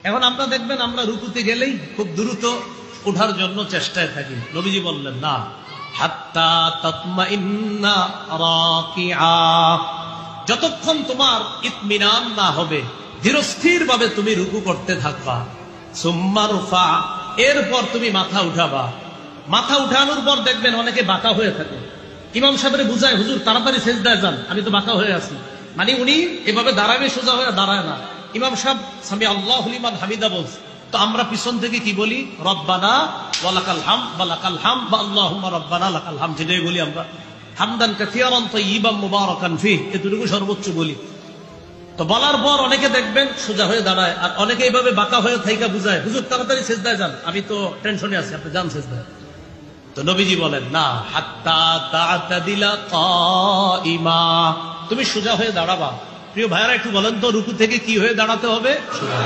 এখন আমরা দেখবেন আমরা রুকুতে গেলেই খুব দ্রুত ওঠার জন্য চেষ্টায় থাকি। নবীজি বললেন না, হাত্তা তাতমাইন্না রাকিআ, যতক্ষণ তোমার ইতমিনান না হবে, ধীরস্থির ভাবে তুমি রুকু করতে থাকবা। সুম্মা রফা, এরপর তুমি মাথা উঠাবা। মাথা উঠানোর পর দেখবেন অনেকে বাঁকা হয়ে থাকে। ইমাম সাহেবের বুঝায়, হুজুর তাড়াতাড়ি সেজদায় যান, আমি তো বাঁকা হয়ে আছি। মানে উনি এভাবে দাঁড়াবে, সোজা হয়ে দাঁড়ায় না। ইমাম সাহেব সামি আল্লাহু লিমান হামিদা বলছে, তো আমরা পিছন থেকে কি বলি? রব্বানা ওয়া লাকাল হামদ বা লাকাল হামদ বা আল্লাহুম্মা রব্বানা লাকাল হামদ, যেটাই বলি আমরা। হামদান কাসীরান তাইয়িবান মুবারাকান ফীহ, এতটুকু সর্বোচ্চ বলি। তো বলার পর অনেকে দেখবেন সোজা হয়ে দাঁড়ায়, আর অনেকে এইভাবে বাঁকা হয়ে থাইকা বুঝায়, হুজুর তাড়াতাড়ি সেজদায় যান, আমি তো টেনশনে আছি, আপনি যান সেজদায়। তো নবীজি বলেন না, হাত্তা তা'তাদিলা কাইমা, তুমি সোজা হয়ে দাঁড়াবা। প্রিয় ভাইরা একটু বলেন তো, রুকু থেকে কি হয়ে দাঁড়াতে হবে? সোজা।